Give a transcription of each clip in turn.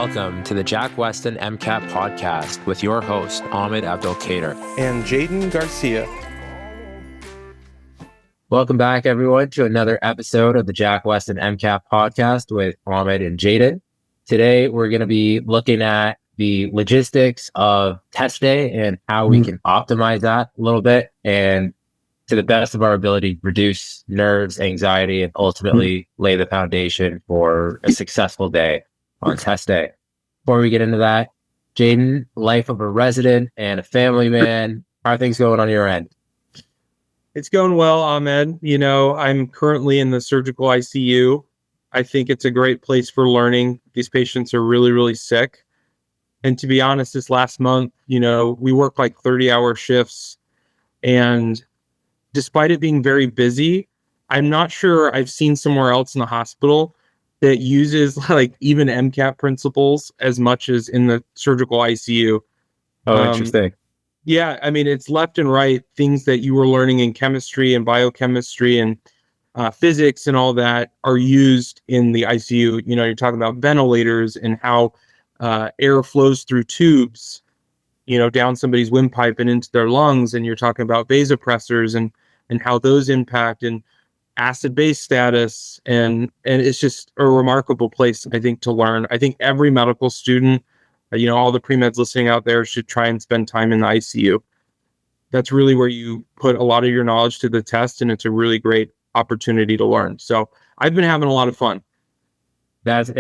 welcome to the Jack Westin MCAT podcast with your host, Ahmed and Jayden Garcia. Welcome back, everyone, to another episode of the Jack Westin MCAT podcast with Ahmed and Jayden. Today, we're going to be looking at the logistics of test day and how we can optimize that a little bit and to the best of our ability, reduce nerves, anxiety, and ultimately lay the foundation for a successful day on test day. Before we get into that, Jayden, life of a resident and a family man, how are things going on your end? It's going well, Ahmed. You know, I'm currently in the surgical ICU. I think it's a great place for learning. These patients are really, really sick. And to be honest, this last month, you know, we work like 30-hour shifts. And despite it being very busy, I'm not sure I've seen somewhere else in the hospital that uses like even MCAT principles as much as in the surgical ICU. Oh, interesting. Yeah, I mean, it's left and right, things that you were learning in chemistry and biochemistry and physics and all that are used in the ICU. You know, you're talking about ventilators and how air flows through tubes, you know, down somebody's windpipe and into their lungs. And you're talking about vasopressors and how those impact and acid-base status. And it's just a remarkable place, I think, to learn. I think every medical student, you know, all the pre-meds listening out there should try and spend time in the ICU. That's really where you put a lot of your knowledge to the test, and it's a really great opportunity to learn. So I've been having a lot of fun. That's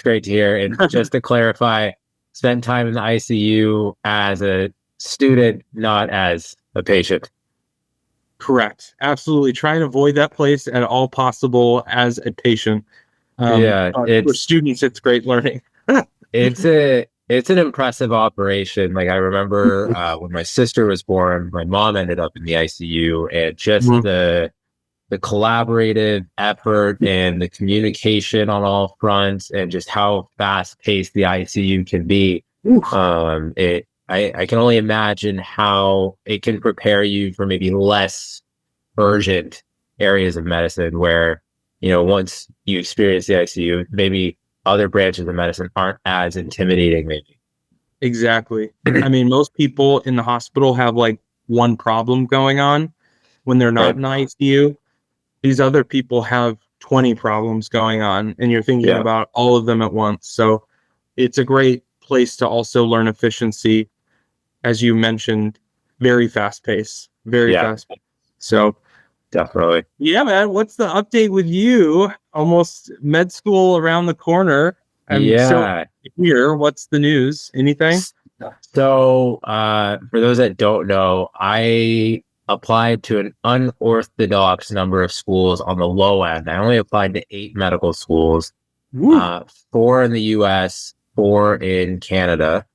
great to hear. And just to clarify, spend time in the ICU as a student, not as a patient. Correct. Absolutely. Try and avoid that place at all possible as a patient. For students, it's great learning. It's an impressive operation. Like I remember when my sister was born, my mom ended up in the ICU, and just the collaborative effort and the communication on all fronts, and just how fast paced the ICU can be. I can only imagine how it can prepare you for maybe less urgent areas of medicine where, you know, once you experience the ICU, maybe other branches of medicine aren't as intimidating, maybe. Exactly. I mean, most people in the hospital have like one problem going on when they're not in the ICU. These other people have 20 problems going on, and you're thinking about all of them at once. So it's a great place to also learn efficiency. As you mentioned, very fast pace, fast pace. So definitely. Yeah, man. What's the update with you? Almost med school around the corner. So here, what's the news? Anything? So, for those that don't know, I applied to an unorthodox number of schools on the low end. I only applied to 8 medical schools, 4 in the US, 4 in Canada.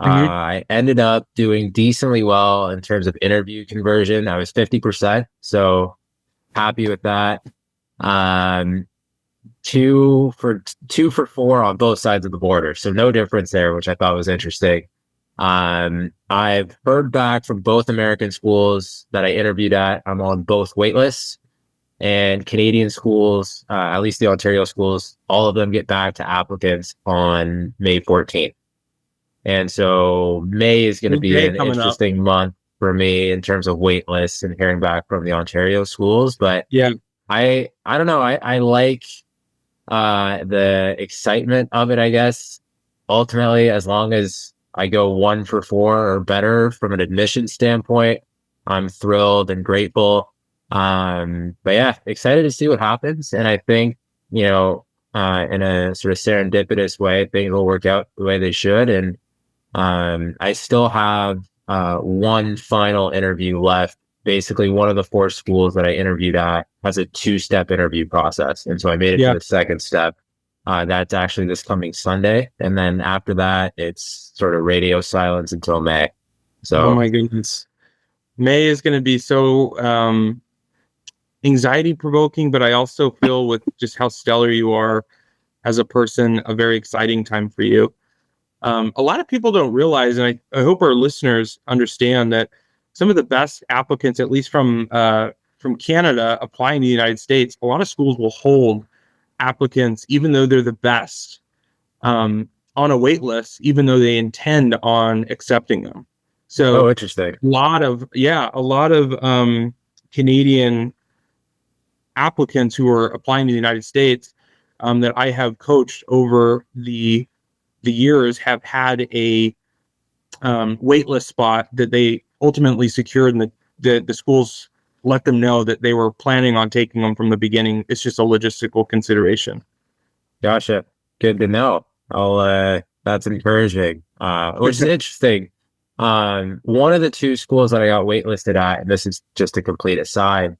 I ended up doing decently well in terms of interview conversion. I was 50%, so happy with that. 2 for 4 on both sides of the border, so no difference there, which I thought was interesting. I've heard back from both American schools that I interviewed at. I'm on both waitlists, and Canadian schools, at least the Ontario schools, all of them get back to applicants on May 14th. And so May is going to be an interesting month for me in terms of wait lists and hearing back from the Ontario schools. But I don't know. I like the excitement of it, I guess. Ultimately, as long as I go 1 for 4 or better from an admission standpoint, I'm thrilled and grateful. But yeah, excited to see what happens. And I think, you know, in a sort of serendipitous way, things will work out the way they should. And I still have 1 final interview left. Basically, one of the 4 schools that I interviewed at has a 2-step interview process. And so I made it to the second step. That's actually this coming Sunday. And then after that, it's sort of radio silence until May. So, oh my goodness. May is going to be so anxiety provoking, but I also feel with just how stellar you are as a person, a very exciting time for you. A lot of people don't realize, and I hope our listeners understand that some of the best applicants, at least from Canada, applying to the United States, a lot of schools will hold applicants, even though they're the best, on on a wait list, even though they intend on accepting them. Oh, So interesting. a lot of Canadian applicants who are applying to the United States that I have coached over the years have had a waitlist spot that they ultimately secured, and the schools let them know that they were planning on taking them from the beginning. It's just a logistical consideration. Gotcha. Good to know. That's encouraging. Which is interesting. One of the two schools that I got waitlisted at, and this is just a complete aside,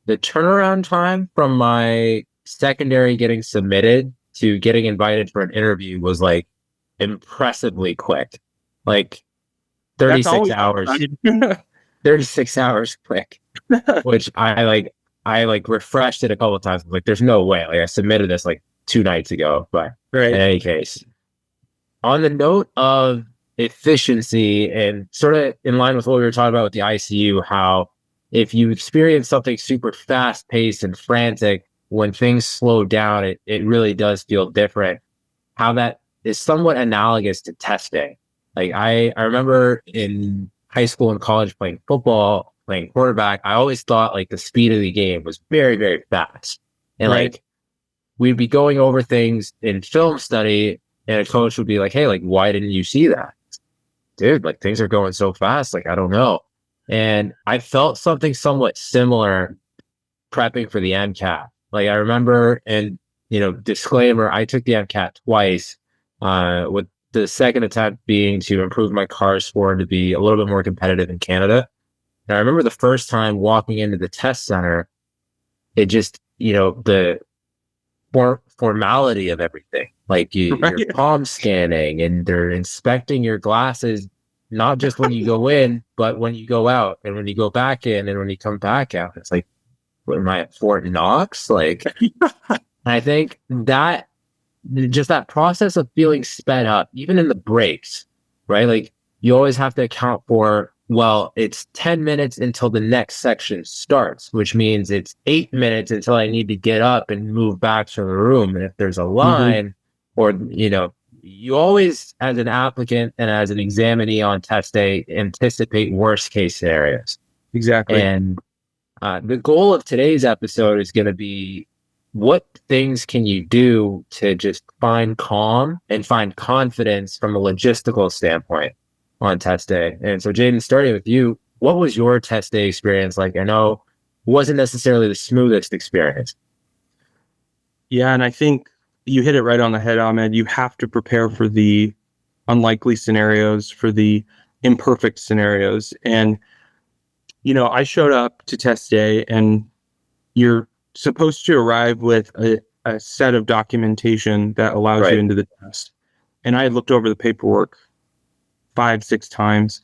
the turnaround time from my secondary getting submitted to getting invited for an interview was like impressively quick. Like That's 36 always hours, upside. 36 hours quick, which I like refreshed it a couple of times. Like, there's no way. Like, I submitted this like 2 nights ago. But in Right. any case, on the note of efficiency and sort of in line with what we were talking about with the ICU, how if you experience something super fast paced and frantic, when things slow down, it really does feel different. How that is somewhat analogous to testing. Like I remember in high school and college playing football, playing quarterback, I always thought like the speed of the game was very, very fast. And Right. like we'd be going over things in film study and a coach would be like, hey, like, why didn't you see that? Dude, like things are going so fast. Like, I don't know. And I felt something somewhat similar prepping for the MCAT. Like I remember, and disclaimer, I took the MCAT twice, with the second attempt being to improve my car score and to be a little bit more competitive in Canada. And I remember the first time walking into the test center, it just, the formality of everything. Like you're Right. palm scanning and they're inspecting your glasses, not just when you go in, but when you go out and when you go back in and when you come back out. It's like, what am I at Fort Knox? Like, I think that just that process of feeling sped up, even in the breaks, right? Like you always have to account for, well, it's 10 minutes until the next section starts, which means it's 8 minutes until I need to get up and move back to the room. And if there's a Mhm. line or, you always, as an applicant and as an examinee on test day, anticipate worst case scenarios. Exactly. And the goal of today's episode is going to be what things can you do to just find calm and find confidence from a logistical standpoint on test day. And so, Jayden, starting with you, what was your test day experience like? I know it wasn't necessarily the smoothest experience. Yeah, and I think you hit it right on the head, Ahmed. You have to prepare for the unlikely scenarios, for the imperfect scenarios. And, I showed up to test day, and you're supposed to arrive with a set of documentation that allows you Right. into the test. And I had looked over the paperwork 5, 6 times,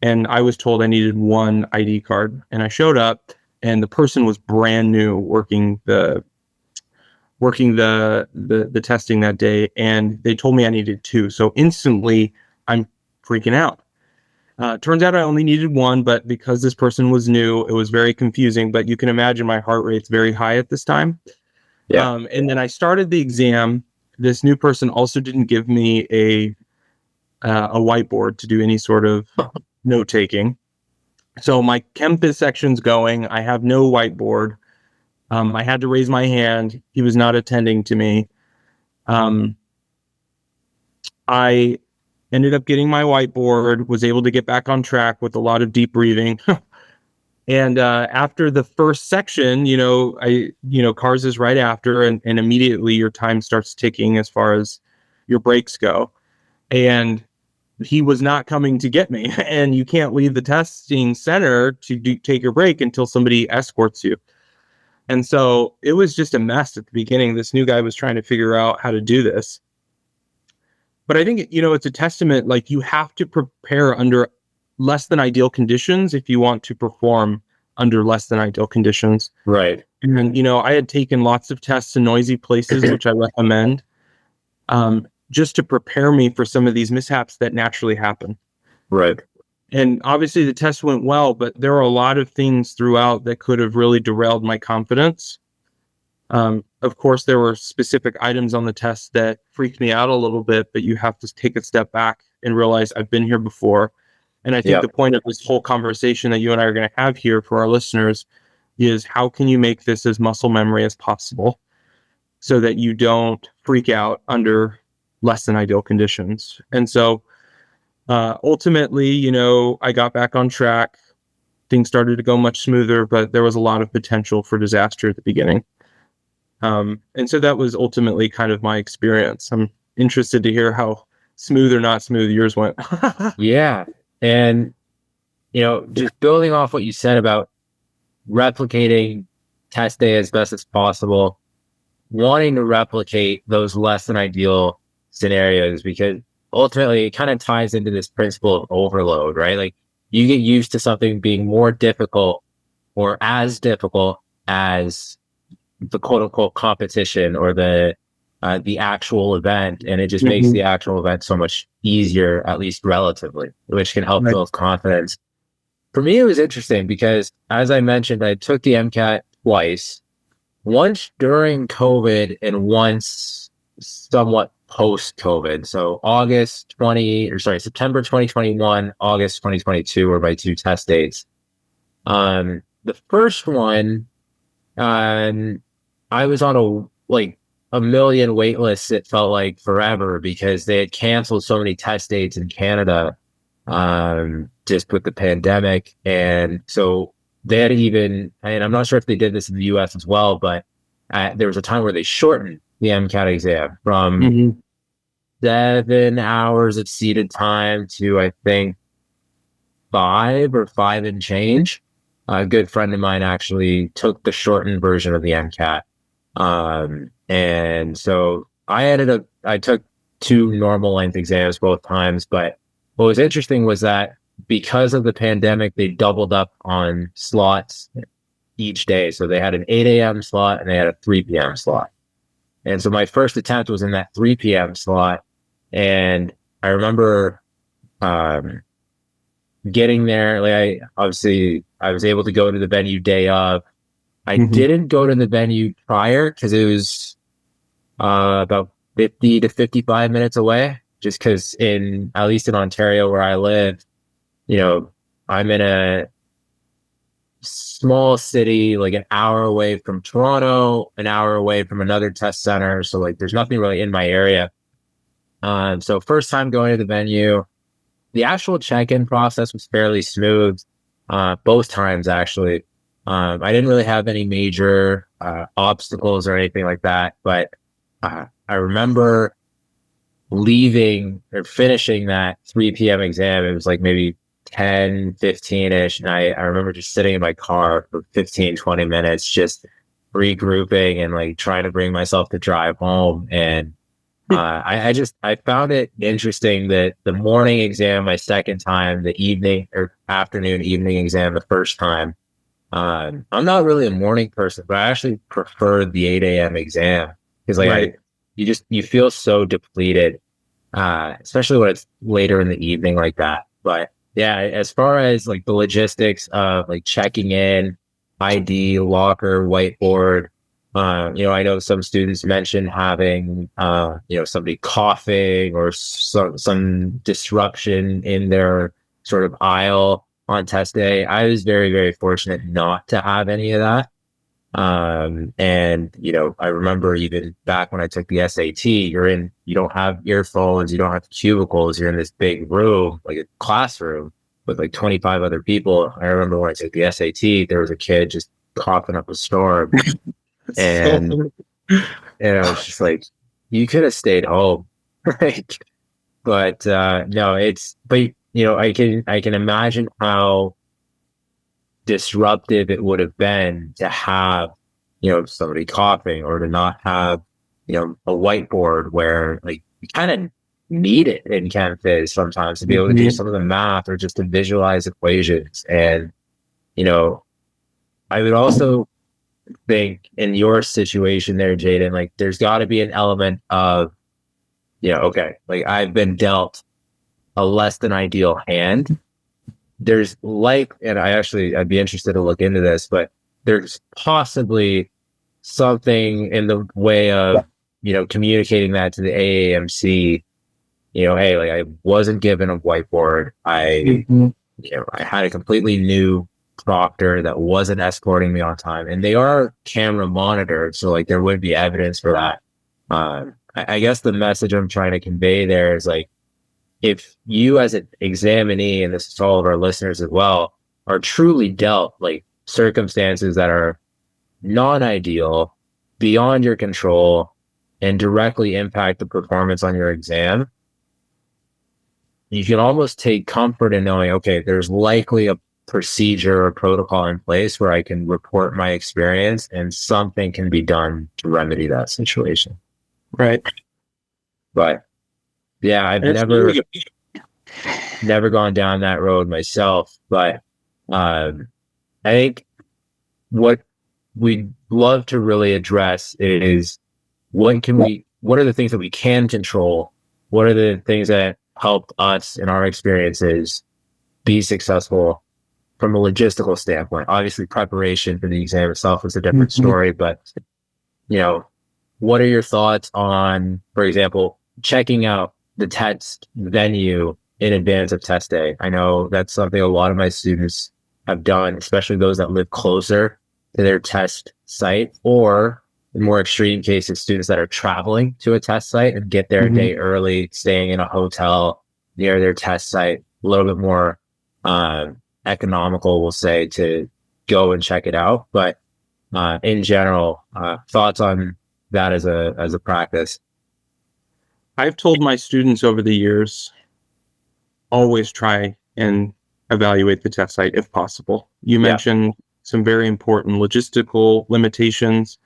and I was told I needed one ID card. And I showed up, and the person was brand new working the testing that day, and they told me I needed two. So instantly, I'm freaking out. Turns out I only needed one, but because this person was new, it was very confusing. But you can imagine my heart rate's very high at this time. Yeah. And then I started the exam. This new person also didn't give me a whiteboard to do any sort of note taking. So my chem phys section's going. I have no whiteboard. I had to raise my hand. He was not attending to me. Um, I ended up getting my whiteboard, was able to get back on track with a lot of deep breathing. And after the first section, cars is right after, and immediately your time starts ticking as far as your breaks go. And he was not coming to get me. And you can't leave the testing center to take your break until somebody escorts you. And so it was just a mess at the beginning. This new guy was trying to figure out how to do this. But I think, it's a testament, like you have to prepare under less than ideal conditions if you want to perform under less than ideal conditions. Right. And, I had taken lots of tests in noisy places, which I recommend, just to prepare me for some of these mishaps that naturally happen. Right. And obviously the test went well, but there are a lot of things throughout that could have really derailed my confidence. Of course, there were specific items on the test that freaked me out a little bit, but you have to take a step back and realize I've been here before. And I think Yeah. the point of this whole conversation that you and I are going to have here for our listeners is how can you make this as muscle memory as possible so that you don't freak out under less than ideal conditions. And so ultimately, I got back on track. Things started to go much smoother, but there was a lot of potential for disaster at the beginning. And so that was ultimately kind of my experience. I'm interested to hear how smooth or not smooth yours went. Yeah. And, just building off what you said about replicating test day as best as possible, wanting to replicate those less than ideal scenarios, because ultimately it kind of ties into this principle of overload, right? Like you get used to something being more difficult or as difficult as the quote unquote competition or the actual event, and it just makes the actual event so much easier, at least relatively, which can help Right. build confidence. For me, it was interesting because, as I mentioned, I took the MCAT twice, once during COVID and once somewhat post COVID. So September 2021, August 2022 were my two test dates. The first one, I was on a million wait lists. It felt like forever because they had canceled so many test dates in Canada, just with the pandemic. And so they had even, and I'm not sure if they did this in the US as well, but there was a time where they shortened the MCAT exam from 7 hours of seated time to, I think, 5 and change. A good friend of mine actually took the shortened version of the MCAT. And so I took two normal length exams both times. But what was interesting was that because of the pandemic, they doubled up on slots each day. So they had an 8 a.m. slot and they had a 3 p.m. slot. And so my first attempt was in that 3 p.m. slot. And I remember getting there. Like I was able to go to the venue day of. I didn't go to the venue prior because it was about 50 to 55 minutes away. Just because at least in Ontario where I live, I'm in a small city, like an hour away from Toronto, an hour away from another test center. So like, there's nothing really in my area. So first time going to the venue, the actual check-in process was fairly smooth, both times actually. I didn't really have any major obstacles or anything like that, but I remember leaving or finishing that 3 p.m. exam. It was like maybe 10, 15-ish. And I remember just sitting in my car for 15, 20 minutes, just regrouping and like trying to bring myself to drive home. And I found it interesting that the morning exam, my second time, the evening or evening exam, the first time, I'm not really a morning person, but I actually prefer the 8 a.m. exam because Right. you feel so depleted, especially when it's later in the evening like that. But yeah, as far as like the logistics of like checking in, ID, locker, whiteboard, I know some students mentioned having, somebody coughing or some disruption in their sort of aisle on test day. I was very, very fortunate not to have any of that. And I remember even back when I took the SAT, you don't have earphones, you don't have cubicles, you're in this big room, like a classroom with like 25 other people. I remember when I took the SAT, there was a kid just coughing up a storm. And, So, it's just like, you could have stayed home. Like, but, no, I can imagine how disruptive it would have been to have, somebody coughing or to not have, a whiteboard where like you kind of need it in Chem Phys sometimes to be able to do some of the math or just to visualize equations. And, I would also think in your situation there, Jayden, like there's got to be an element of, okay, like I've been dealt a less than ideal hand. There's and I'd be interested to look into this, but there's possibly something in the way of, communicating that to the AAMC, hey, like I wasn't given a whiteboard. I had a completely new proctor that wasn't escorting me on time, and they are camera monitored, so like there would be evidence for that. I guess the message I'm trying to convey there is like, if you as an examinee, and this is all of our listeners as well, are truly dealt like circumstances that are non-ideal, beyond your control, and directly impact the performance on your exam, you can almost take comfort in knowing, okay, there's likely a procedure or protocol in place where I can report my experience and something can be done to remedy that situation. Right. But yeah, I've never gone down that road myself. But I think what we'd love to really address is what are the things that we can control? What are the things that help us in our experiences be successful from a logistical standpoint? Obviously, preparation for the exam itself is a different story, but what are your thoughts on, for example, checking out the test venue in advance of test day? I know that's something a lot of my students have done, especially those that live closer to their test site, or in more extreme cases, students that are traveling to a test site and get there a day early, staying in a hotel near their test site, a little bit more economical, we'll say, to go and check it out. But in general, thoughts on that as a practice? I've told my students over the years, always try and evaluate the test site if possible. You mentioned some very important logistical limitations.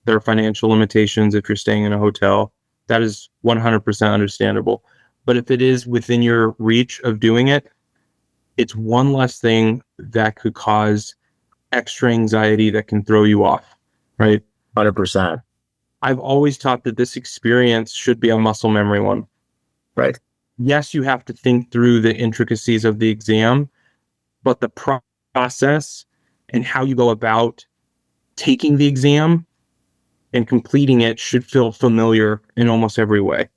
There are financial limitations if you're staying in a hotel. That is 100% understandable. But if it is within your reach of doing it, it's one less thing that could cause extra anxiety that can throw you off, right? 100%. I've always taught that this experience should be a muscle memory one. Right. Yes, you have to think through the intricacies of the exam, but the process and how you go about taking the exam and completing it should feel familiar in almost every way.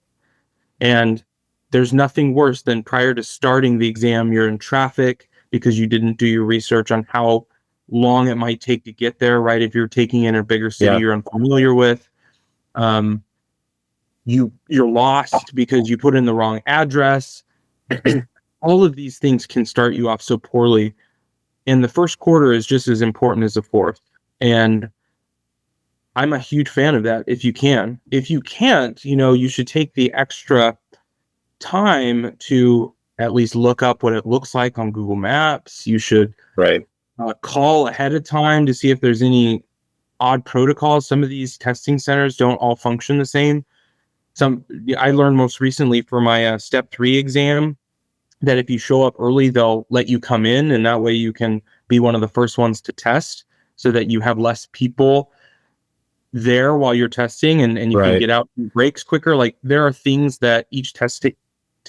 And there's nothing worse than prior to starting the exam, you're in traffic because you didn't do your research on how long it might take to get there, right? If you're taking in a bigger city you're unfamiliar with, you're lost because you put in the wrong address. All of these things can start you off so poorly. And the first quarter is just as important as the fourth. And I'm a huge fan of that if you can. If you can't, you should take the extra time to at least look up what it looks like on Google Maps. You should call ahead of time to see if there's any odd protocols. Some of these testing centers don't all function the same. I learned most recently for my step 3 exam that if you show up early, they'll let you come in, and that way you can be one of the first ones to test so that you have less people there while you're testing, and you can get out breaks quicker. Like, there are things that each test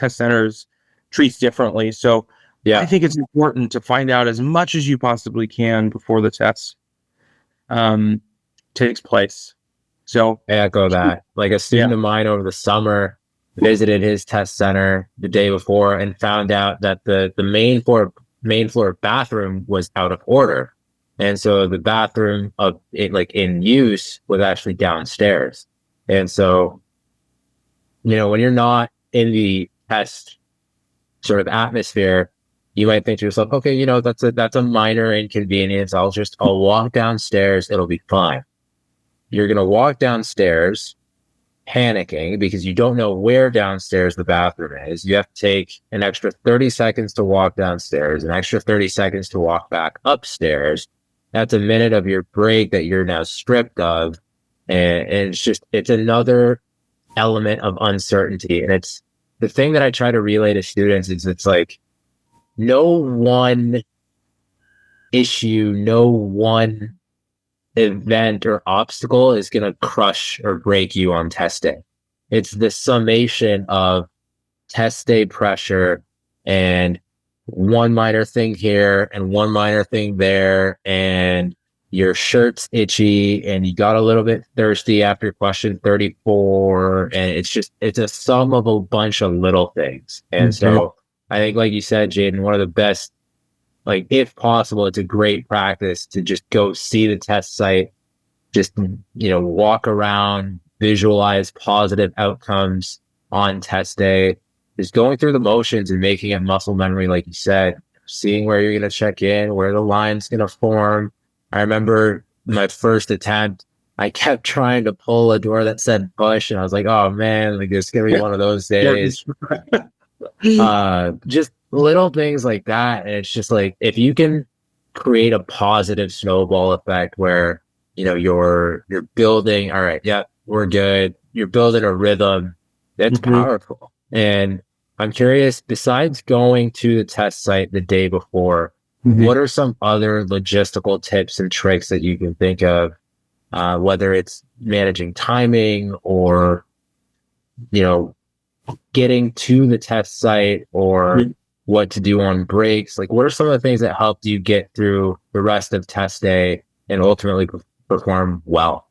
centers treats differently. So I think it's important to find out as much as you possibly can before the test takes place. So I echo that. Like, a student of mine over the summer visited his test center the day before and found out that the main floor bathroom was out of order. And so the bathroom of it, like in use, was actually downstairs. And so, when you're not in the test sort of atmosphere, you might think to yourself, okay, that's a minor inconvenience. I'll walk downstairs. It'll be fine. You're going to walk downstairs panicking because you don't know where downstairs the bathroom is. You have to take an extra 30 seconds to walk downstairs, an extra 30 seconds to walk back upstairs. That's a minute of your break that you're now stripped of. And it's another element of uncertainty. And it's the thing that I try to relay to students is it's like, no one issue, no one event or obstacle is going to crush or break you on test day. It's the summation of test day pressure and one minor thing here and one minor thing there, and your shirt's itchy and you got a little bit thirsty after question 34. And it's a sum of a bunch of little things. And so I think, like you said, Jayden, one of the best, like, if possible, it's a great practice to just go see the test site, just, walk around, visualize positive outcomes on test day, just going through the motions and making it muscle memory, like you said, seeing where you're going to check in, where the line's going to form. I remember my first attempt, I kept trying to pull a door that said push, and I was like, oh man, like it's going to be one of those days. Just little things like that. And it's just like, if you can create a positive snowball effect where, you're building, all right, yeah, we're good. You're building a rhythm. That's powerful. And I'm curious, besides going to the test site the day before, what are some other logistical tips and tricks that you can think of, whether it's managing timing or, getting to the test site or what to do on breaks? Like, what are some of the things that helped you get through the rest of test day and ultimately perform well?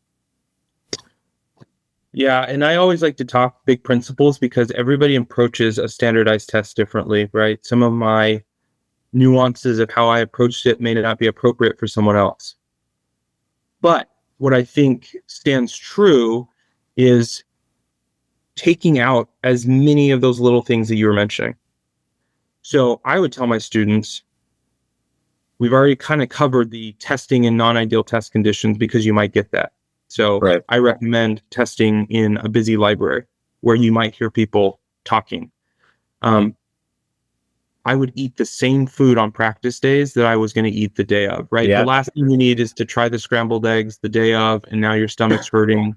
Yeah, and I always like to talk big principles because everybody approaches a standardized test differently, right? Some of my nuances of how I approached it may not be appropriate for someone else. But what I think stands true is taking out as many of those little things that you were mentioning. So I would tell my students, we've already kind of covered the testing in non-ideal test conditions because you might get that. So I recommend testing in a busy library where you might hear people talking. I would eat the same food on practice days that I was going to eat the day of, right? The last thing you need is to try the scrambled eggs the day of, and now your stomach's hurting,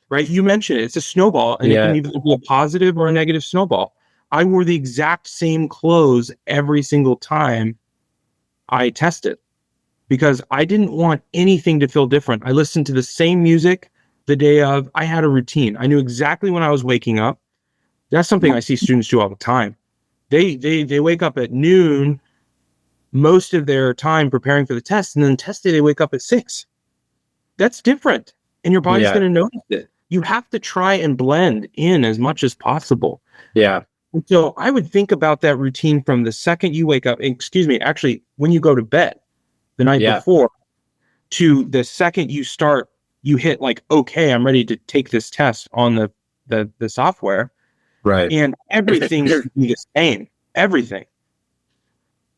right? You mentioned it. It's a snowball, and it can either be a positive or a negative snowball. I wore the exact same clothes every single time I tested because I didn't want anything to feel different. I listened to the same music the day of. I had a routine. I knew exactly when I was waking up. That's something I see students do all the time. They wake up at noon most of their time preparing for the test, and then test day they wake up at 6. That's different, and your body's going to notice it. You have to try and blend in as much as possible. Yeah. And so I would think about that routine from the second you wake up, actually, when you go to bed the night before, to the second you hit like, okay, I'm ready to take this test on the software. Right. And everything should be the same. Everything.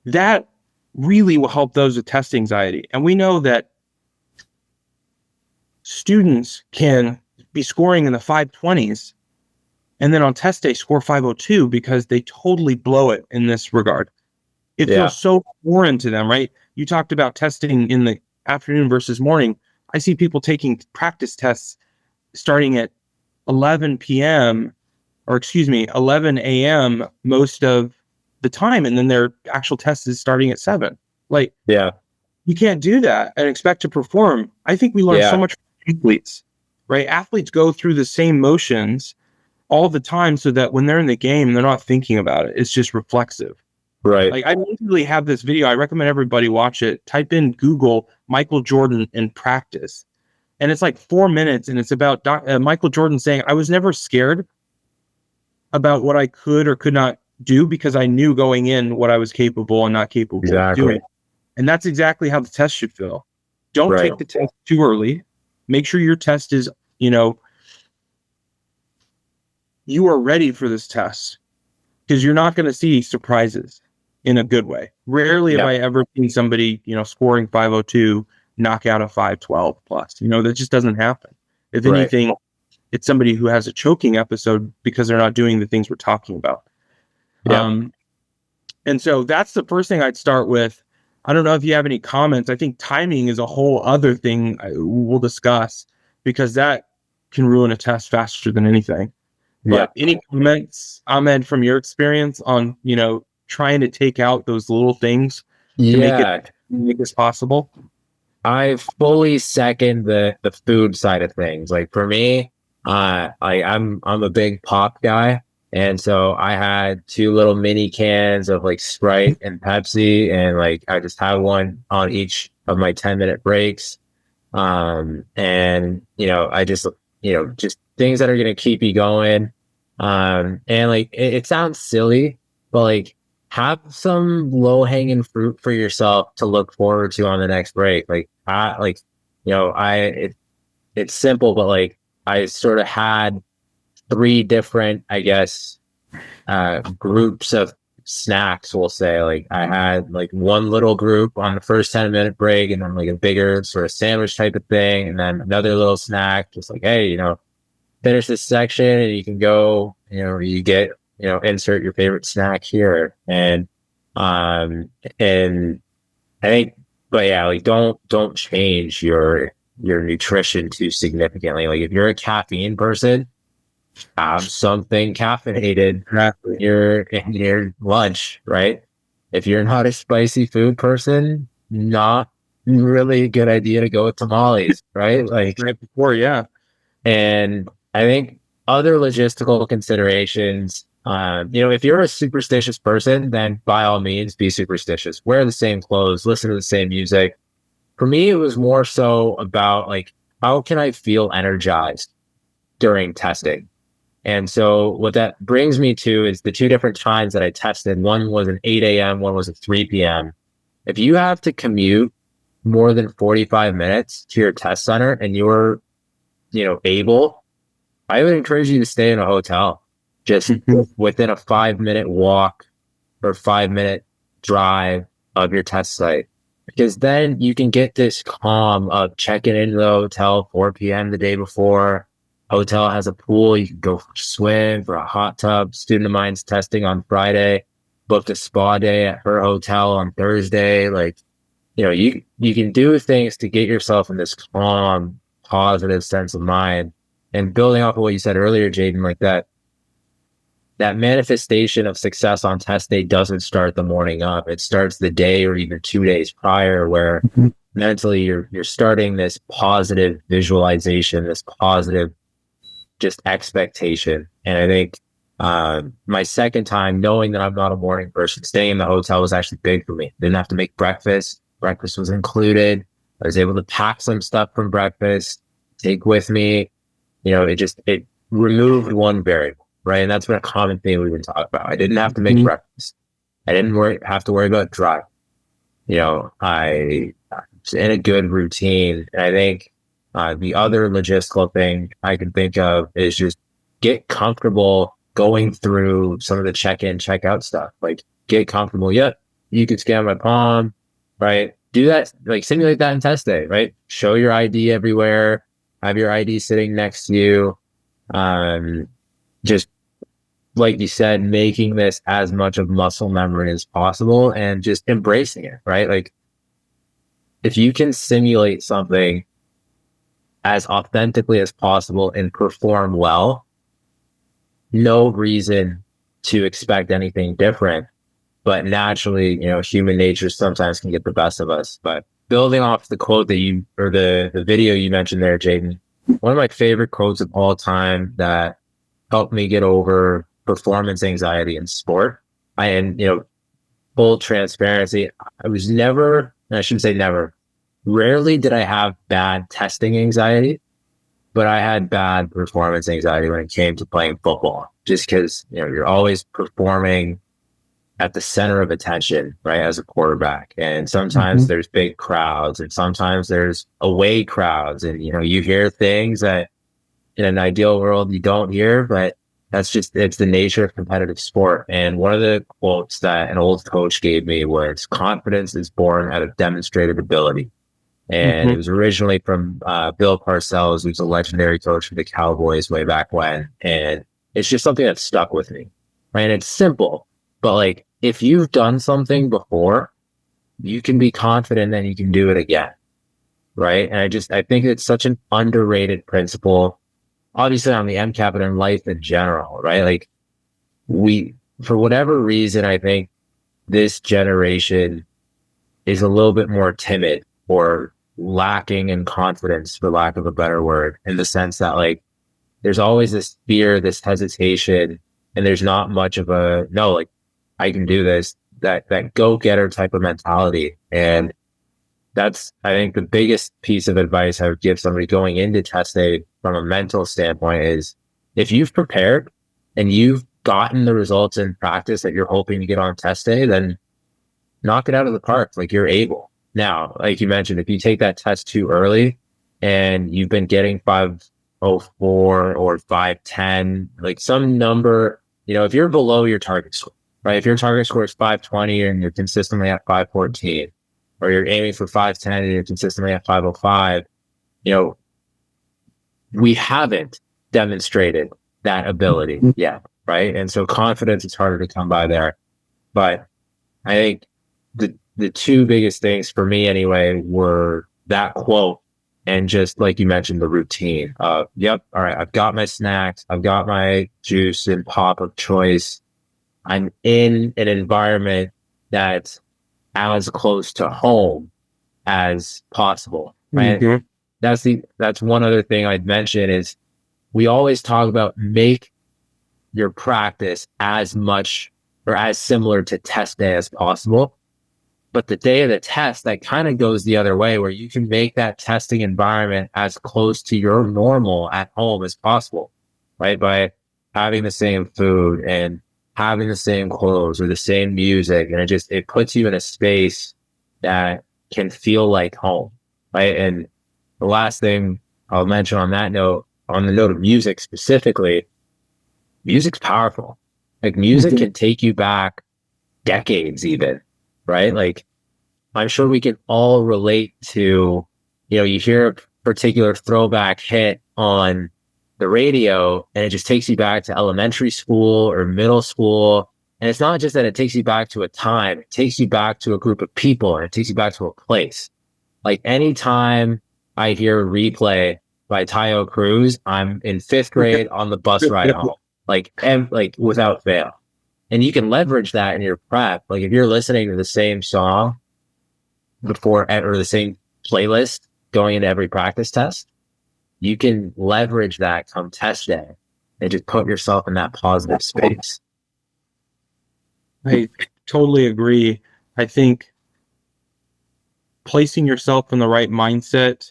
That really will help those with test anxiety. And we know that students can be scoring in the 520s and then on test day score 502 because they totally blow it in this regard. It feels so foreign to them, right? You talked about testing in the afternoon versus morning. I see people taking practice tests starting at 11 p.m. or 11 a.m. most of the time, and then their actual test is starting at 7. Like, you can't do that and expect to perform. I think we learn so much from athletes, right? Athletes go through the same motions all the time so that when they're in the game, they're not thinking about it. It's just reflexive. Right. Like, I literally have this video. I recommend everybody watch it. Type in Google Michael Jordan in practice. And it's like 4 minutes, and it's about Michael Jordan saying, I was never scared about what I could or could not do because I knew going in what I was capable and not capable of doing. And that's exactly how the test should feel. Don't take the test too early. Make sure your test is, you are ready for this test because you're not going to see surprises in a good way. Rarely have I ever seen somebody, scoring 502, knock out a 512 plus. That just doesn't happen. If anything, it's somebody who has a choking episode because they're not doing the things we're talking about. And so that's the first thing I'd start with. I don't know if you have any comments. I think timing is a whole other thing we'll discuss because that can ruin a test faster than anything. But any comments, Ahmed, from your experience on, trying to take out those little things to make this possible? I fully second the food side of things. Like, for me, I'm a big pop guy, and so I had 2 little mini cans of like Sprite and Pepsi, and like I just had one on each of my 10-minute breaks. And, I just, just things that are going to keep you going. And like, it sounds silly, but like, have some low hanging fruit for yourself to look forward to on the next break. Like, it's simple, but like, I sort of had three different, I guess, groups of snacks, we'll say. Like I had like one little group on the first 10-minute break, and then like a bigger sort of sandwich type of thing, and then another little snack, just like, hey, finish this section and you can go, you get, insert your favorite snack here. And I think, but yeah, like don't change your nutrition too significantly. Like if you're a caffeine person, have something caffeinated Exactly. in your lunch, right? If you're not a spicy food person, not really a good idea to go with tamales, right? Like, Right before, yeah. and I think other logistical considerations, if you're a superstitious person, then by all means be superstitious. Wear the same clothes, listen to the same music. For me, it was more so about like, how can I feel energized during testing? And so what that brings me to is the two different times that I tested. One was an 8 a.m., one was at 3 p.m. If you have to commute more than 45 minutes to your test center and you're, able, I would encourage you to stay in a hotel just within a 5-minute walk or 5-minute drive of your test site. Because then you can get this calm of checking into the hotel 4 p.m. the day before. Hotel has a pool. You can go for a swim, for a hot tub. Student of mine's testing on Friday. Booked a spa day at her hotel on Thursday. Like, you can do things to get yourself in this calm, positive sense of mind. And building off of what you said earlier, Jayden, like that manifestation of success on test day doesn't start the morning up. It starts the day or even 2 days prior, where mentally you're starting this positive visualization, this positive just expectation. And I think my second time, knowing that I'm not a morning person, staying in the hotel was actually big for me. Didn't have to make breakfast. Breakfast was included. I was able to pack some stuff from breakfast, take with me. It removed one variable, right? And that's been a common thing we've been talking about. I didn't have to make breakfast. I didn't have to worry about drive. I was in a good routine. And I think the other logistical thing I can think of is just get comfortable going through some of the check-in, check-out stuff. Like get comfortable. Yep, you can scan my palm, right? Do that, like simulate that in test day, right? Show your ID everywhere. Have your ID sitting next to you. Just like you said, making this as much of muscle memory as possible and just embracing it, right? Like if you can simulate something as authentically as possible and perform well, no reason to expect anything different. But naturally, human nature sometimes can get the best of us. But building off the quote or the video you mentioned there, Jayden, one of my favorite quotes of all time that helped me get over performance anxiety in sport. Full transparency, I was never, and I shouldn't say never, rarely did I have bad testing anxiety, but I had bad performance anxiety when it came to playing football, just because, you're always performing at the center of attention, right, as a quarterback. And sometimes there's big crowds and sometimes there's away crowds. And, you hear things that in an ideal world you don't hear, but it's the nature of competitive sport. And one of the quotes that an old coach gave me was, confidence is born out of demonstrated ability. And it was originally from Bill Parcells, who's a legendary coach for the Cowboys way back when. And it's just something that stuck with me, right? And it's simple, but like if you've done something before, you can be confident that you can do it again, right? And I think it's such an underrated principle, obviously on the MCAT, but in life in general, right? Like for whatever reason, I think this generation is a little bit more timid or lacking in confidence, for lack of a better word, in the sense that like there's always this fear, this hesitation, and there's not much of a no, like I can do this, that go-getter type of mentality. And that's, I think, the biggest piece of advice I would give somebody going into test day from a mental standpoint is if you've prepared and you've gotten the results in practice that you're hoping to get on test day, then knock it out of the park. Like, you're able. Now, like you mentioned, if you take that test too early and you've been getting 504 or 510, like some number, if you're below your target score, right? If your target score is 520 and you're consistently at 514, or you're aiming for 510 and you're consistently at 505, we haven't demonstrated that ability yet, right? And so confidence is harder to come by there. But I think the two biggest things for me anyway were that quote and just like you mentioned, the routine of, yep, all right, I've got my snacks, I've got my juice and pop of choice. I'm in an environment that's as close to home as possible, right? Mm-hmm. That's one other thing I'd mention is we always talk about make your practice as much or as similar to test day as possible. But the day of the test, that kind of goes the other way, where you can make that testing environment as close to your normal at home as possible, right? By having the same food and having the same clothes or the same music. And it puts you in a space that can feel like home, right? And the last thing I'll mention on that note, on the note of music specifically, music's powerful. Like, music can take you back decades even, right? Like, I'm sure we can all relate to, you hear a particular throwback hit on the radio and it just takes you back to elementary school or middle school. And it's not just that it takes you back to a time, it takes you back to a group of people and it takes you back to a place. Like, anytime I hear a replay by Tayo Cruz, I'm in 5th grade on the bus ride home, like without fail. And you can leverage that in your prep. Like, if you're listening to the same song before or the same playlist going into every practice test, you can leverage that come test day and just put yourself in that positive space. I totally agree. I think placing yourself in the right mindset,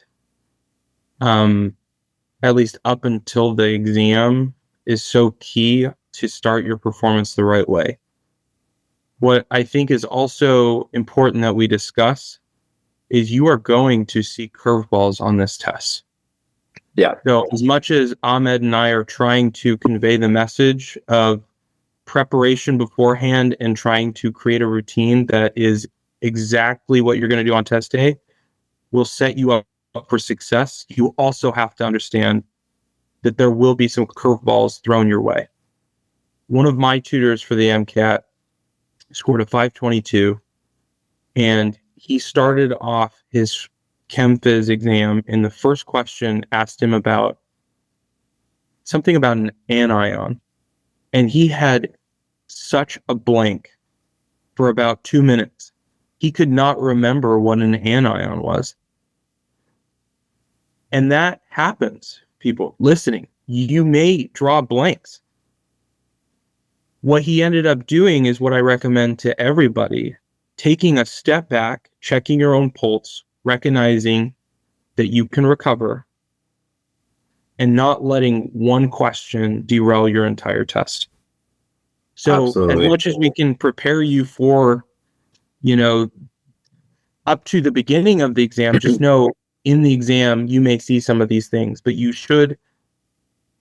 at least up until the exam, is so key to start your performance the right way. What I think is also important that we discuss is you are going to see curveballs on this test. Yeah. So as much as Ahmed and I are trying to convey the message of preparation beforehand and trying to create a routine that is exactly what you're going to do on test day will set you up for success, you also have to understand that there will be some curveballs thrown your way. One of my tutors for the MCAT scored a 522, and he started off his chem phys exam, and the first question asked him about something about an anion, and he had such a blank for about 2 minutes. He could not remember what an anion was. And that happens, people listening. You may draw blanks. What he ended up doing is what I recommend to everybody: taking a step back, checking your own pulse, recognizing that you can recover, and not letting one question derail your entire test. So Absolutely. as much as we can prepare you for, up to the beginning of the exam, just know in the exam, you may see some of these things, but you should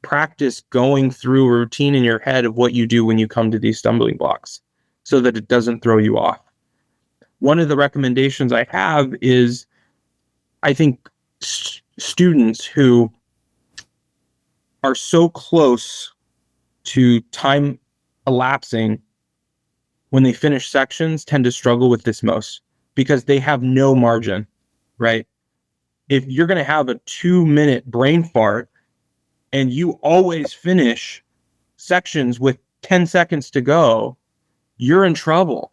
practice going through a routine in your head of what you do when you come to these stumbling blocks so that it doesn't throw you off. One of the recommendations I have is, I think students who are so close to time elapsing when they finish sections tend to struggle with this most because they have no margin, right? If you're going to have a 2-minute brain fart and you always finish sections with 10 seconds to go, you're in trouble.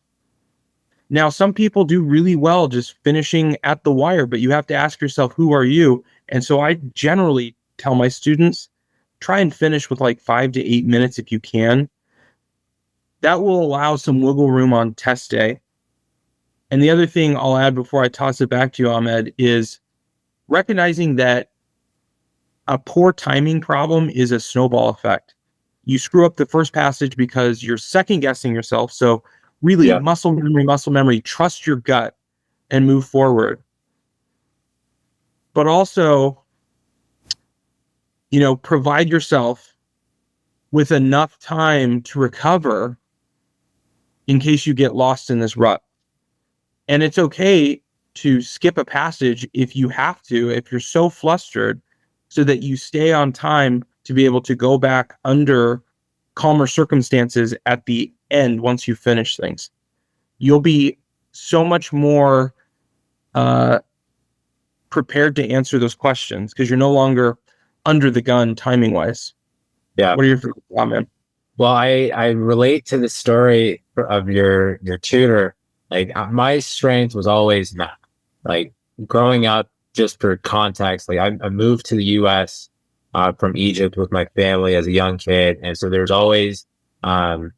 Now, some people do really well just finishing at the wire, but you have to ask yourself, who are you? And so I generally tell my students, try and finish with like 5 to 8 minutes if you can. That will allow some wiggle room on test day. And the other thing I'll add before I toss it back to you, Ahmed, is recognizing that a poor timing problem is a snowball effect. You screw up the first passage because you're second guessing yourself. So really Yeah. muscle memory, trust your gut and move forward. But also, provide yourself with enough time to recover in case you get lost in this rut. And it's okay to skip a passage if you have to, if you're so flustered, so that you stay on time to be able to go back under calmer circumstances at the end once you finish things. You'll be so much more prepared to answer those questions because you're no longer under the gun timing wise. Yeah. What are your comments? Well, I relate to the story of your tutor. Like my strength was always math. Like growing up, just for context, like I moved to the U.S. From Egypt with my family as a young kid, and so there's always, not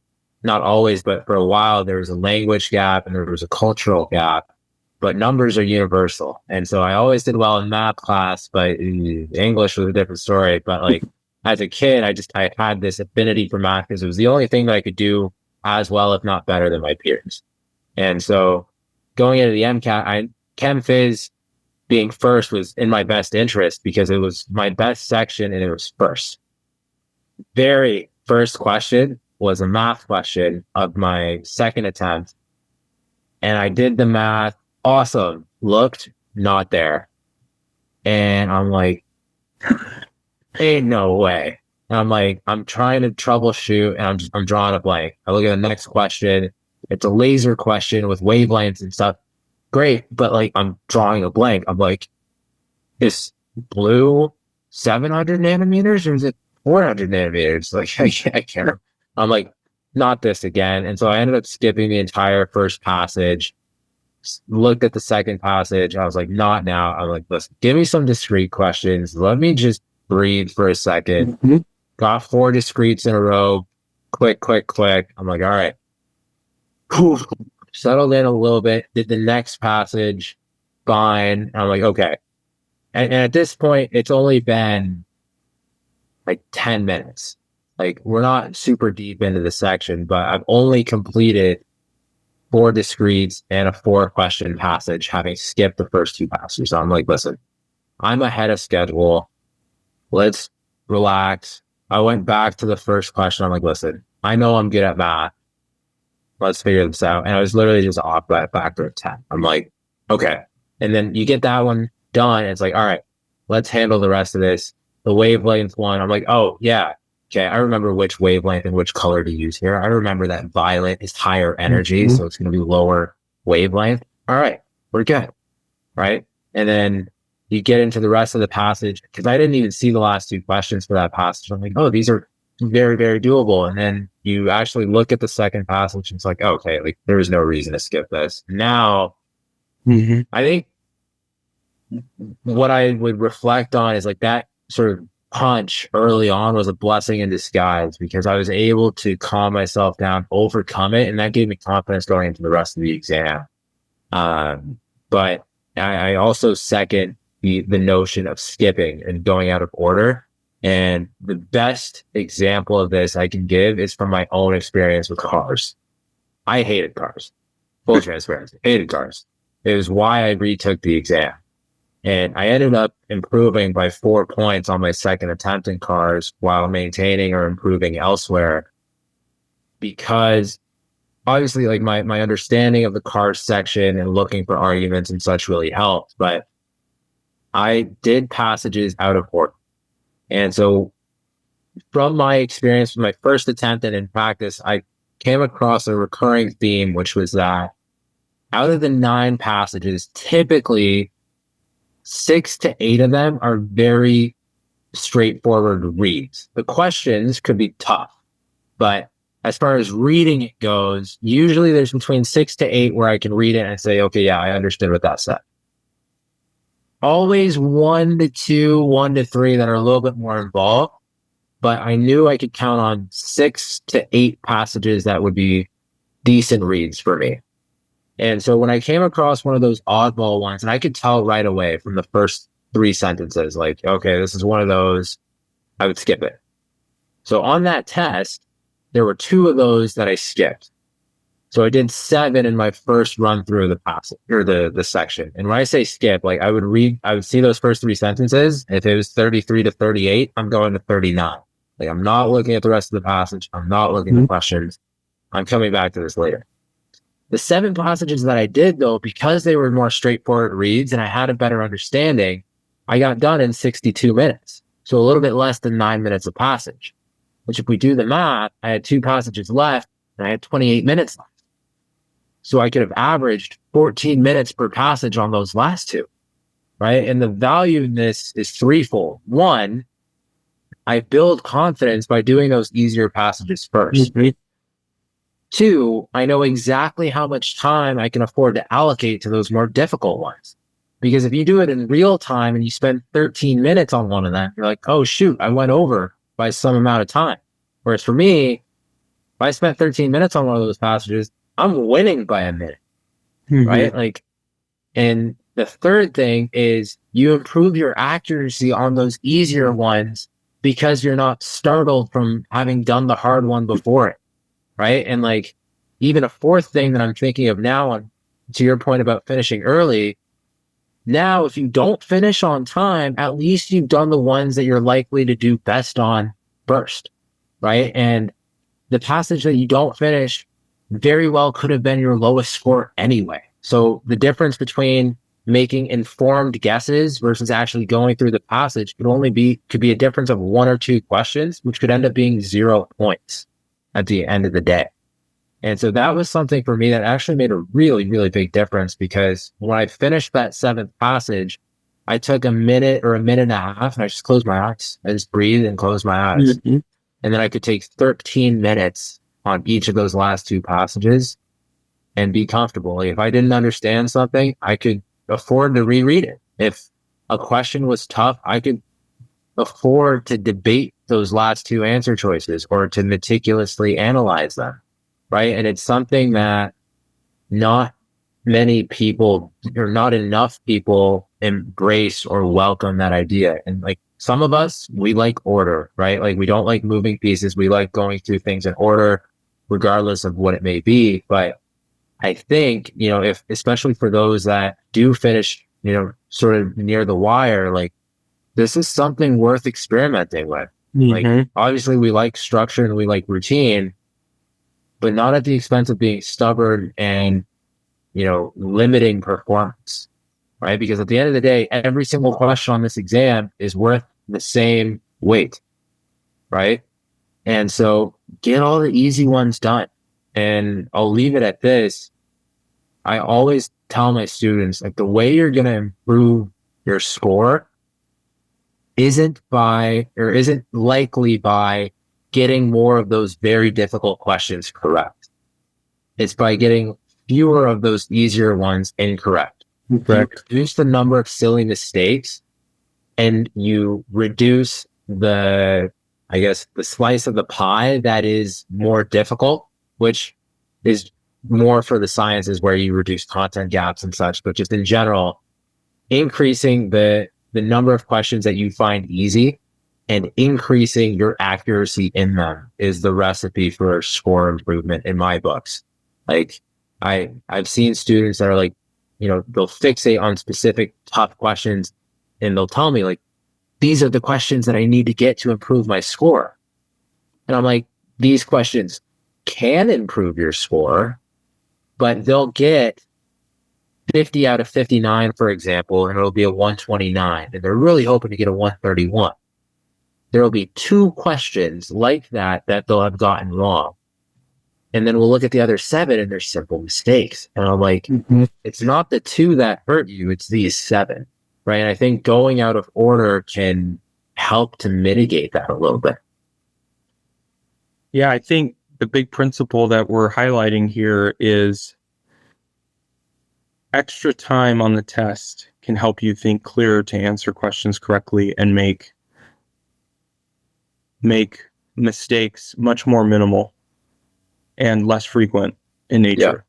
always, but for a while there was a language gap and there was a cultural gap. But numbers are universal, and so I always did well in math class, but English was a different story. But like as a kid, I had this affinity for math because it was the only thing that I could do as well, if not better, than my peers. And so going into the MCAT, Chem Phys being first was in my best interest because it was my best section and it was first. Very first question was a math question of my second attempt. And I did the math. Awesome. Looked not there. And I'm like, ain't no way. And I'm like, I'm trying to troubleshoot and I'm drawing a blank. I look at the next question. It's a laser question with wavelengths and stuff. Great. But like, I'm drawing a blank. I'm like, is blue 700 nanometers or is it 400 nanometers? Like, I can't. I'm like, not this again. And so I ended up skipping the entire first passage, looked at the second passage. I was like, not now. I'm like, listen, give me some discrete questions. Let me just breathe for a second. Mm-hmm. Got 4 discretes in a row. Quick. I'm like, all right. Whew. Settled in a little bit. Did the next passage. Fine. And I'm like, okay. And at this point, it's only been like 10 minutes. Like we're not super deep into the section, but I've only completed 4 discretes and a 4-question passage, having skipped the first 2 passages. So I'm like, listen, I'm ahead of schedule. Let's relax. I went back to the first question. I'm like, listen, I know I'm good at math. Let's figure this out. And I was literally just off by a factor of 10. I'm like, okay. And then you get that one done. It's like, all right, let's handle the rest of this. The wavelength one, I'm like, oh, yeah. Okay, I remember which wavelength and which color to use here. I remember that violet is higher energy, so it's going to be lower wavelength. All right, we're good, right? And then you get into the rest of the passage, because I didn't even see the last 2 questions for that passage. I'm like, oh, these are very, very doable. And then you actually look at the second passage, and it's like, okay, like there was no reason to skip this. Now, I think what I would reflect on is like that sort of punch early on was a blessing in disguise because I was able to calm myself down, overcome it, and that gave me confidence going into the rest of the exam. But I also second the notion of skipping and going out of order. And the best example of this I can give is from my own experience with cars. I hated cars. Full transparency. Hated cars. It was why I retook the exam. And I ended up improving by 4 points on my second attempt in cars while maintaining or improving elsewhere. Because obviously, like my understanding of the cars section and looking for arguments and such really helped. But I did passages out of order. And so from my experience with my first attempt and in practice, I came across a recurring theme, which was that out of the 9 passages, typically 6 to 8 of them are very straightforward reads. The questions could be tough, but as far as reading it goes, usually there's between 6 to 8 where I can read it and say, okay, yeah, I understood what that said. Always 1 to 2, 1 to 3 that are a little bit more involved, but I knew I could count on 6 to 8 passages that would be decent reads for me. And so when I came across one of those oddball ones, and I could tell right away from the first 3 sentences, like, okay, this is one of those, I would skip it. So on that test, there were 2 of those that I skipped. So I did 7 in my first run through of the passage or the section. And when I say skip, like I would see those first 3 sentences. If it was 33 to 38, I'm going to 39. Like I'm not looking at the rest of the passage. I'm not looking at the questions. I'm coming back to this later. The 7 passages that I did though, because they were more straightforward reads and I had a better understanding, I got done in 62 minutes. So a little bit less than 9 minutes a passage, which if we do the math, I had 2 passages left and I had 28 minutes left. So I could have averaged 14 minutes per passage on those last 2, right? And the value in this is threefold. 1, I build confidence by doing those easier passages first. 2, I know exactly how much time I can afford to allocate to those more difficult ones. Because if you do it in real time and you spend 13 minutes on one of them, you're like, oh, shoot, I went over by some amount of time. Whereas for me, if I spent 13 minutes on one of those passages, I'm winning by a minute, right? Like, and the third thing is you improve your accuracy on those easier ones because you're not startled from having done the hard one before it, right? And like, even a fourth thing that I'm thinking of now, on to your point about finishing early, now if you don't finish on time, at least you've done the ones that you're likely to do best on first, right? And the passage that you don't finish very well could have been your lowest score anyway. So the difference between making informed guesses versus actually going through the passage could be a difference of 1 or 2 questions, which could end up being 0 points at the end of the day. And so that was something for me that actually made a really, really big difference, because when I finished that 7th passage, I took a minute or a minute and a half and I just closed my eyes. I just breathed and closed my eyes. And then I could take 13 minutes on each of those last 2 passages and be comfortable. Like if I didn't understand something, I could afford to reread it. If a question was tough, I could afford to debate those last 2 answer choices or to meticulously analyze them, right? And it's something that not many people or not enough people embrace or welcome that idea. And like some of us, we like order, right? Like we don't like moving pieces. We like going through things in order, regardless of what it may be. But I think, if, especially for those that do finish, sort of near the wire, like this is something worth experimenting with. Like obviously we like structure and we like routine, but not at the expense of being stubborn and, limiting performance, right? Because at the end of the day, every single question on this exam is worth the same weight, right? And so get all the easy ones done. And I'll leave it at this. I always tell my students, like, the way you're going to improve your score isn't likely by getting more of those very difficult questions correct. It's by getting fewer of those easier ones incorrect. You reduce the number of silly mistakes and you reduce the slice of the pie that is more difficult, which is more for the sciences where you reduce content gaps and such, but just in general, increasing the number of questions that you find easy and increasing your accuracy in them is the recipe for score improvement in my books. Like I've seen students that are like, they'll fixate on specific tough questions and they'll tell me like, these are the questions that I need to get to improve my score. And I'm like, these questions can improve your score, but they'll get 50 out of 59, for example, and it'll be a 129. And they're really hoping to get a 131. There will be 2 questions like that they'll have gotten wrong. And then we'll look at the other 7 and they're simple mistakes. And I'm like, it's not the 2 that hurt you, it's these 7, right? And I think going out of order can help to mitigate that a little bit. Yeah, I think the big principle that we're highlighting here is extra time on the test can help you think clearer to answer questions correctly and make mistakes much more minimal and less frequent in nature.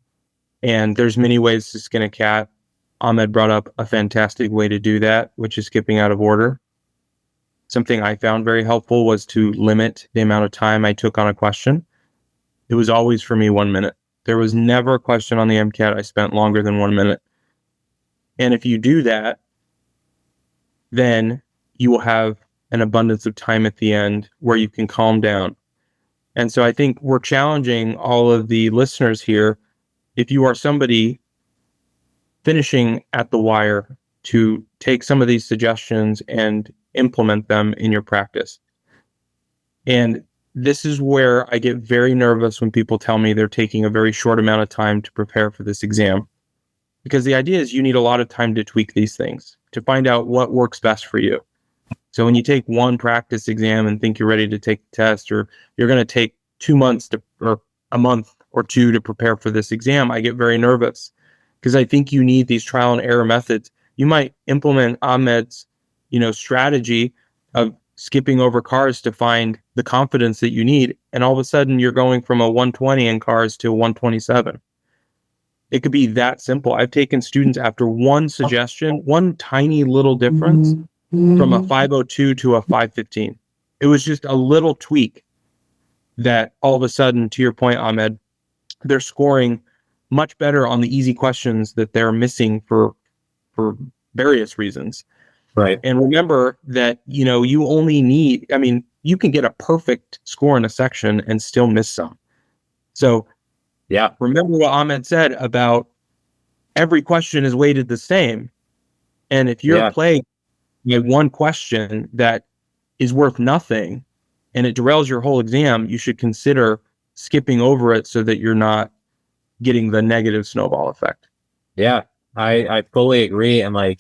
And there's many ways to skin a cat. Ahmed brought up a fantastic way to do that, which is skipping out of order. Something I found very helpful was to limit the amount of time I took on a question. It was always for me 1 minute. There was never a question on the MCAT I spent longer than 1 minute. And if you do that, then you will have an abundance of time at the end where you can calm down. And so I think we're challenging all of the listeners here. If you are somebody finishing at the wire, to take some of these suggestions and implement them in your practice. And this is where I get very nervous when people tell me they're taking a very short amount of time to prepare for this exam. Because the idea is you need a lot of time to tweak these things, to find out what works best for you. So when you take one practice exam and think you're ready to take the test, or you're going to take 2 months or a month or two to prepare for this exam, I get very nervous, because I think you need these trial and error methods. You might implement Ahmed's, strategy of skipping over cars to find the confidence that you need, and all of a sudden you're going from a 120 in cars to a 127. It could be that simple. I've taken students after one suggestion, one tiny little difference, from a 502 to a 515. It was just a little tweak that all of a sudden, to your point, Ahmed, they're scoring much better on the easy questions that they're missing for various reasons. Right. And remember that, you only need, you can get a perfect score in a section and still miss some. So yeah, remember what Ahmed said about every question is weighted the same. And if you're playing one question that is worth nothing and it derails your whole exam, you should consider skipping over it so that you're not getting the negative snowball effect. Yeah, I fully agree. And I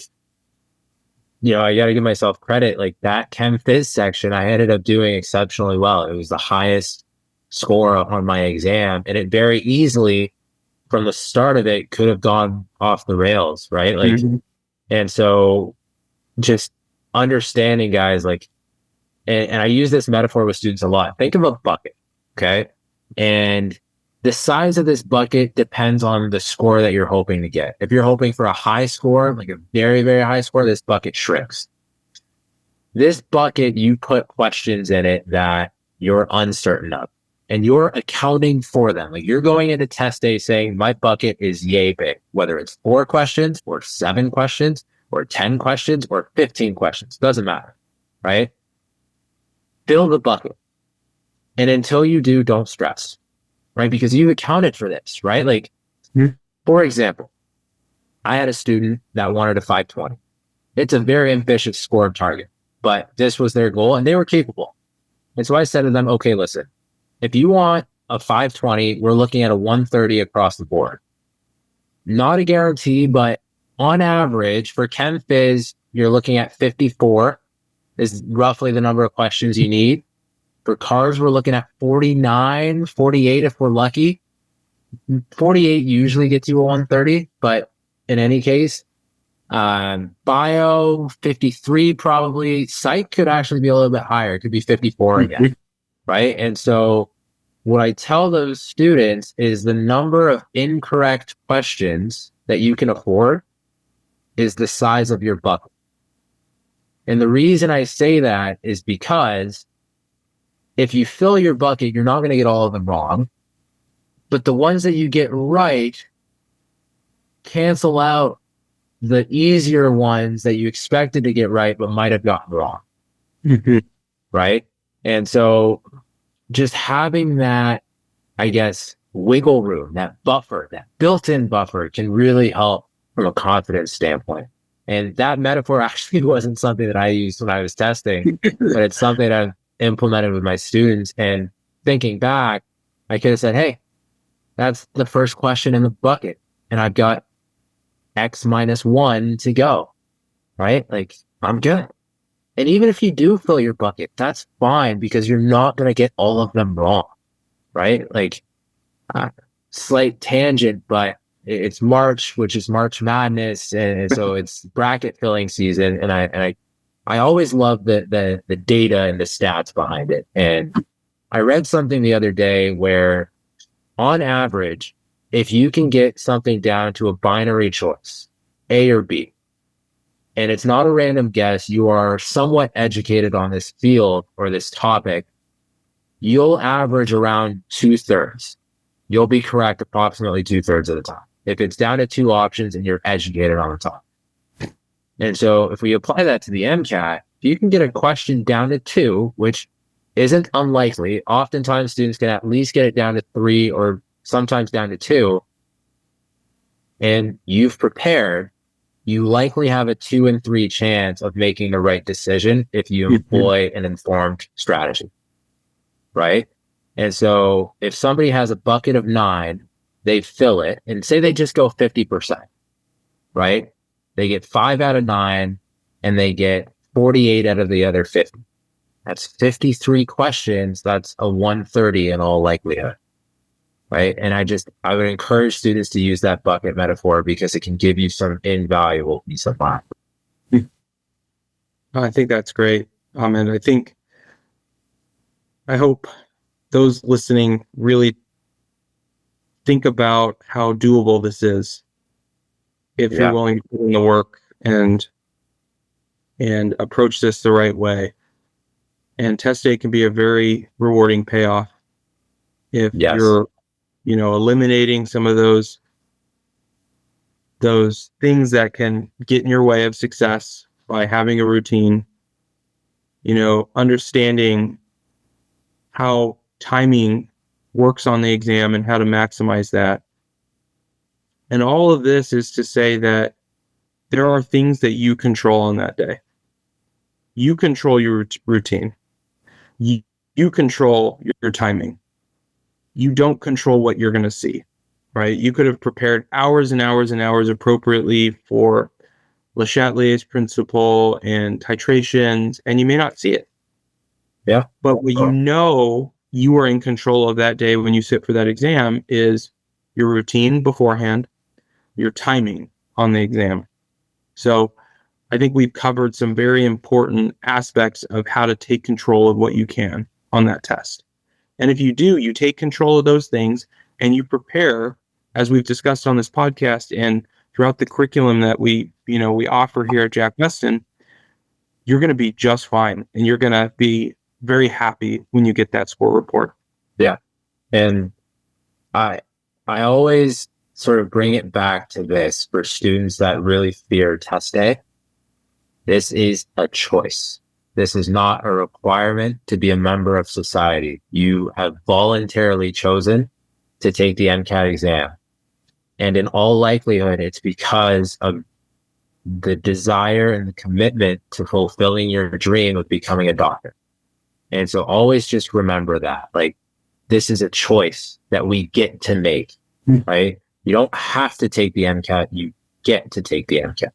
got to give myself credit. Like that Chem Phys section, I ended up doing exceptionally well. It was the highest score on my exam, and it very easily, from the start of it, could have gone off the rails, right? And so just understanding, guys, and I use this metaphor with students a lot. Think of a bucket, okay? And the size of this bucket depends on the score that you're hoping to get. If you're hoping for a high score, like a very, very high score, this bucket shrinks. This bucket, you put questions in it that you're uncertain of, and you're accounting for them. Like you're going into test day saying, my bucket is yay big, whether it's 4 questions or 7 questions or 10 questions or 15 questions, doesn't matter, right? Fill the bucket. And until you do, don't stress, right? Because you've accounted for this, right? For example, I had a student that wanted a 520. It's a very ambitious score target, but this was their goal and they were capable. And so I said to them, okay, listen, if you want a 520, we're looking at a 130 across the board. Not a guarantee, but on average for Chem Phys, you're looking at 54 is roughly the number of questions you need. For cars, we're looking at 49, 48 if we're lucky. 48 usually gets you a 130, but in any case, bio 53 probably. Psych could actually be a little bit higher. It could be 54 again, right? And so what I tell those students is the number of incorrect questions that you can afford is the size of your bucket. And the reason I say that is because if you fill your bucket, you're not going to get all of them wrong. But the ones that you get right cancel out the easier ones that you expected to get right, but might have gotten wrong. Right? And so just having that, I guess, wiggle room, that buffer, that built-in buffer can really help from a confidence standpoint. And that metaphor actually wasn't something that I used when I was testing, but it's something that I've implemented with my students. And thinking back, I could have said, hey, that's the first question in the bucket, and I've got X minus 1 to go, right? Like, I'm good. And even if you do fill your bucket, that's fine, because you're not going to get all of them wrong, right? Slight tangent, but it's March, which is March Madness, and so it's bracket filling season, and I always love the data and the stats behind it. And I read something the other day where, on average, if you can get something down to a binary choice, A or B, and it's not a random guess, you are somewhat educated on this field or this topic, you'll average around 2/3. You'll be correct approximately 2/3 of the time. If it's down to two options and you're educated on the topic. And so if we apply that to the MCAT, if you can get a question down to two, which isn't unlikely, oftentimes students can at least get it down to three or sometimes down to two, and you've prepared, you likely have a 2 in 3 chance of making the right decision if you employ an informed strategy, right? And so if somebody has a bucket of 9, they fill it, and say they just go 50%, right? They get 5 out of 9, and they get 48 out of the other 50. That's 53 questions. That's a 130 in all likelihood, right? And I would encourage students to use that bucket metaphor because it can give you some invaluable peace of mind. I think that's great. And I hope those listening really think about how doable this is if you're willing to put in the work and approach this the right way. And test day can be a very rewarding payoff if you're, eliminating some of those things that can get in your way of success by having a routine, understanding how timing works on the exam and how to maximize that. And all of this is to say that there are things that you control on that day. You control your routine. You control your timing. You don't control what you're going to see, right? You could have prepared hours and hours and hours appropriately for Le Chatelier's principle and titrations, and you may not see it. Yeah. But what you are in control of that day when you sit for that exam is your routine beforehand, your timing on the exam. So I think we've covered some very important aspects of how to take control of what you can on that test. And if you do, you take control of those things and you prepare, as we've discussed on this podcast and throughout the curriculum that we offer here at Jack Westin, you're going to be just fine. And you're going to be very happy when you get that score report. Yeah. And I always sort of bring it back to this for students that really fear test day. This is a choice. This is not a requirement to be a member of society. You have voluntarily chosen to take the MCAT exam. And in all likelihood, it's because of the desire and the commitment to fulfilling your dream of becoming a doctor. And so always just remember that, like, this is a choice that we get to make, right? You don't have to take the MCAT, you get to take the MCAT.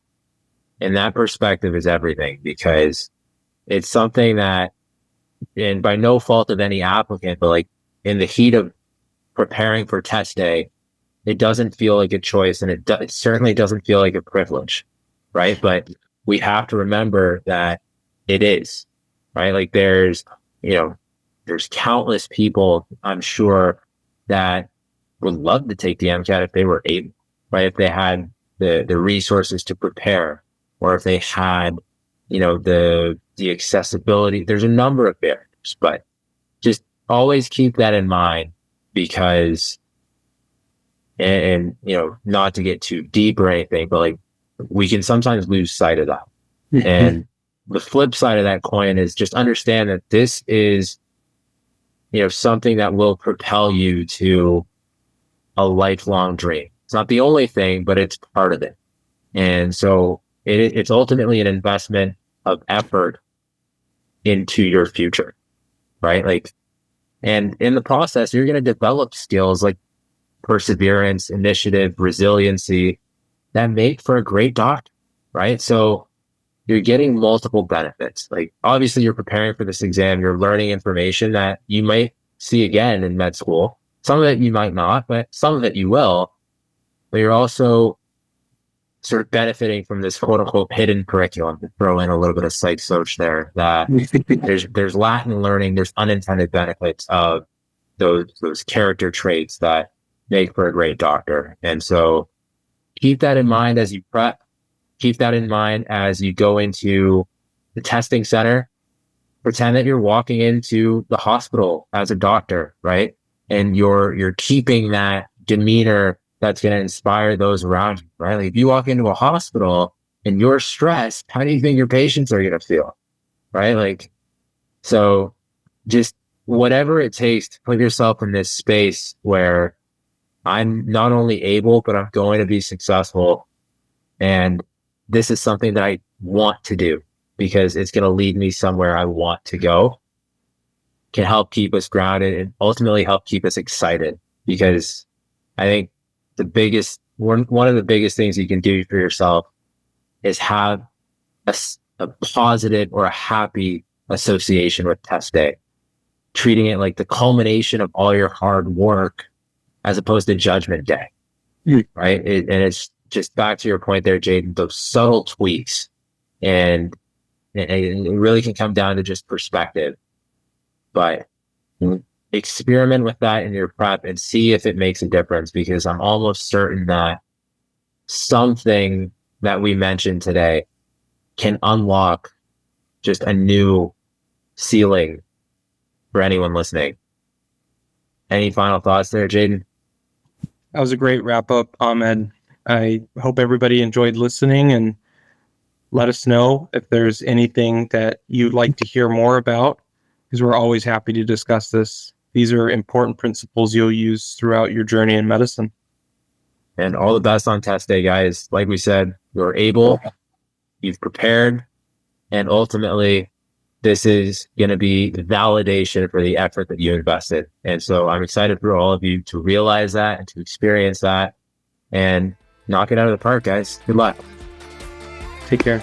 And that perspective is everything, because it's something that, and by no fault of any applicant, but like in the heat of preparing for test day, it doesn't feel like a choice, and it certainly doesn't feel like a privilege, right? But we have to remember that it is, right? Like there's countless people, I'm sure, that would love to take the MCAT if they were able, right? If they had the resources to prepare, or if they had, the accessibility. There's a number of barriers, but just always keep that in mind, because, and not to get too deep or anything, but like we can sometimes lose sight of that. And the flip side of that coin is just understand that this is, something that will propel you to a lifelong dream. It's not the only thing, but it's part of it. And so it's ultimately an investment of effort into your future, right? Like, and in the process, you're going to develop skills like perseverance, initiative, resiliency that make for a great doctor, right? So you're getting multiple benefits. Like, obviously you're preparing for this exam, you're learning information that you might see again in med school. Some of it you might not, but some of it you will. But you're also sort of benefiting from this quote unquote hidden curriculum, to throw in a little bit of psych soc there, that there's Latin learning, there's unintended benefits of those character traits that make for a great doctor. And so keep that in mind as you prep. Keep that in mind as you go into the testing center. Pretend that you're walking into the hospital as a doctor, right? And you're keeping that demeanor that's going to inspire those around you, right? Like if you walk into a hospital and you're stressed, how do you think your patients are going to feel, right? Like, so just whatever it takes to put yourself in this space where I'm not only able, but I'm going to be successful. And this is something that I want to do because it's going to lead me somewhere I want to go, can help keep us grounded and ultimately help keep us excited. Because I think one of the biggest things you can do for yourself is have a positive or a happy association with test day, treating it like the culmination of all your hard work as opposed to judgment day, right? And it's just back to your point there, Jayden, those subtle tweaks. And it really can come down to just perspective. But experiment with that in your prep and see if it makes a difference, because I'm almost certain that something that we mentioned today can unlock just a new ceiling for anyone listening. Any final thoughts there, Jayden? That was a great wrap up, Ahmed. I hope everybody enjoyed listening, and let us know if there's anything that you'd like to hear more about, because we're always happy to discuss this. These are important principles you'll use throughout your journey in medicine. And all the best on test day, guys. Like we said, you're able, you've prepared, and ultimately this is going to be validation for the effort that you invested. And so I'm excited for all of you to realize that and to experience that and knock it out of the park, guys. Good luck. Take care.